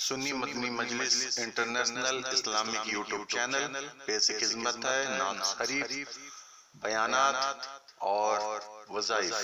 سنی مدنی مجلس international Islamic YouTube channel پیش خدمت ہے نعت شریف، بیانات اور وظائف۔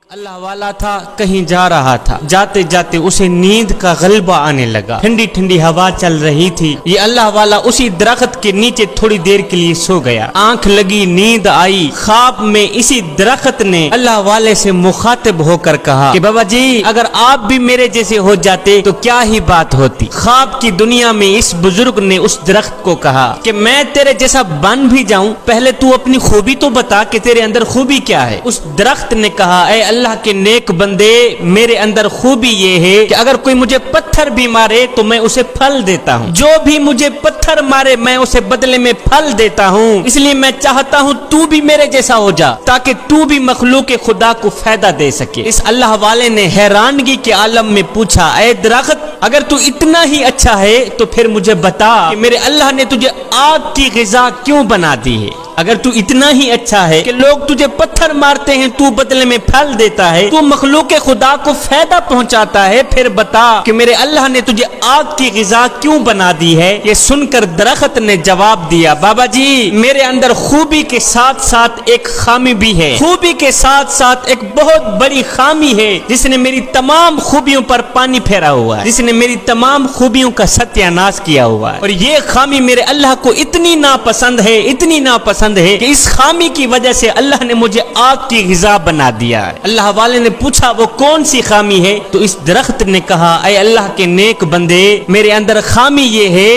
اللہ والا تھا، کہیں جا رہا تھا، جاتے جاتے اسے نیند کا غلبہ آنے لگا۔ ٹھنڈی ٹھنڈی ہوا چل رہی تھی۔ یہ اللہ والا اسی درخت کے نیچے تھوڑی دیر کے لیے سو گیا۔ آنکھ لگی، نیند آئی۔ خواب میں اسی درخت نے اللہ والے سے مخاطب ہو کر کہا کہ بابا جی اگر آپ بھی میرے جیسے ہو جاتے تو کیا ہی بات ہوتی۔ خواب کی دنیا میں اس بزرگ نے اس درخت کو کہا کہ میں تیرے جیسا بن بھی جاؤں، پہلے تو اپنی خوبی تو بتا کہ تیرے اندر خوبی کیا ہے۔ اس درخت نے کہا اے اللہ کے نیک بندے، میرے اندر خوبی یہ ہے کہ اگر کوئی مجھے پتھر بھی مارے تو میں اسے پھل دیتا ہوں، جو بھی مجھے پتھر مارے میں اسے بدلے میں پھل دیتا ہوں، اس لیے میں چاہتا ہوں تو بھی میرے جیسا ہو جا تاکہ تو بھی مخلوق خدا کو فائدہ دے سکے۔ اس اللہ والے نے حیرانگی کے عالم میں پوچھا اے درخت اگر تو اتنا ہی اچھا ہے تو پھر مجھے بتا کہ میرے اللہ نے تجھے آگ کی غذا کیوں بنا دی ہے؟ اگر تو اتنا ہی اچھا ہے کہ لوگ تجھے پتھر مارتے ہیں تو بدلے میں پھل دیتا ہے، تو مخلوق خدا کو فائدہ پہنچاتا ہے، پھر بتا کہ میرے اللہ نے تجھے آگ کی غذا کیوں بنا دی ہے؟ یہ سن کر درخت نے جواب دیا بابا جی میرے اندر خوبی کے ساتھ ساتھ ایک خامی بھی ہے، خوبی کے ساتھ ساتھ ایک بہت بڑی خامی ہے جس نے میری تمام خوبیوں پر پانی پھیرا ہوا ہے، جس نے میری تمام خوبیوں کا ستیہ ناش کیا ہوا ہے، اور یہ خامی میرے اللہ کو اتنی ناپسند ہے، اتنی ناپسند ہے کہ اس خامی کی وجہ سے اللہ نے مجھے آگ کی غذا بنا دیا ہے۔ اللہ والے نے پوچھا وہ کون سی خامی ہے؟ تو اس درخت نے کہا اے اللہ کے نیک بندے، میرے اندر خامی یہ ہے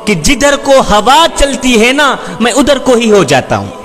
کہ جدھر کو ہوا چلتی ہے نا میں ادھر کو ہی ہو جاتا ہوں،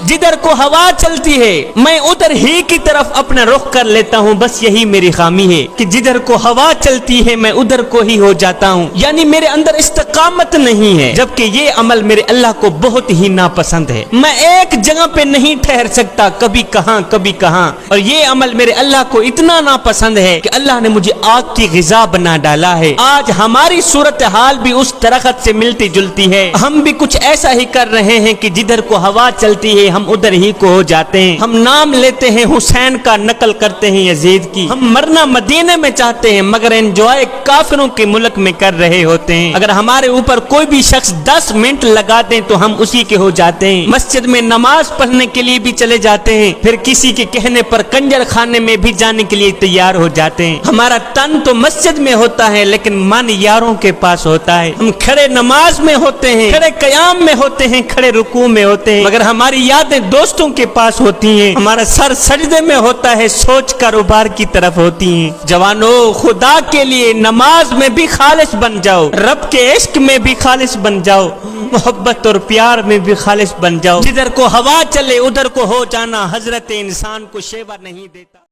جدھر کو ہوا چلتی ہے میں ادھر ہی کی طرف اپنا رخ کر لیتا ہوں، بس یہی میری خامی ہے کہ جدھر کو ہوا چلتی ہے میں ادھر کو ہی ہو جاتا ہوں، یعنی میرے اندر استقامت نہیں ہے، جبکہ یہ عمل میرے اللہ کو بہت ہی ناپسند ہے۔ میں ایک جگہ پہ نہیں ٹھہر سکتا، کبھی کہاں کبھی کہاں، اور یہ عمل میرے اللہ کو اتنا ناپسند ہے کہ اللہ نے مجھے آگ کی غذا بنا ڈالا ہے۔ آج ہماری صورتحال بھی اس درخت سے ملتی جلتی ہے، ہم بھی کچھ ایسا ہی کر رہے ہیں کہ جدھر کو ہوا چلتی ہے ہم ادھر ہی کو ہو جاتے ہیں۔ ہم نام لیتے ہیں حسین کا، نقل کرتے ہیں یزید کی، ہم مرنا مدینے میں چاہتے ہیں مگر انجوائے کافروں کے ملک میں کر رہے ہوتے ہیں۔ اگر ہمارے اوپر کوئی بھی شخص 10 منٹ لگا دیں تو ہم اسی کے ہو جاتے ہیں، مسجد میں نماز پڑھنے کے لیے بھی چلے جاتے ہیں، پھر کسی کے کہنے پر کنجر خانے میں بھی جانے کے لیے تیار ہو جاتے ہیں۔ ہمارا تن تو مسجد میں ہوتا ہے لیکن من یاروں کے پاس ہوتا ہے، ہم کھڑے نماز میں ہوتے ہیں، کھڑے قیام میں ہوتے ہیں، کھڑے رکوع میں ہوتے ہیں، مگر ہماری یادیں دوستوں کے پاس ہوتی ہیں، ہمارا سر سجدے میں ہوتا ہے، سوچ کاروبار کی طرف ہوتی ہیں۔ جوانو خدا کے لیے نماز میں بھی خالص بن جاؤ، رب کے عشق میں بھی خالص بن جاؤ، محبت اور پیار میں بھی خالص بن جاؤ۔ جدھر کو ہوا چلے ادھر کو ہو جانا حضرت انسان کو شیوا نہیں دیتا۔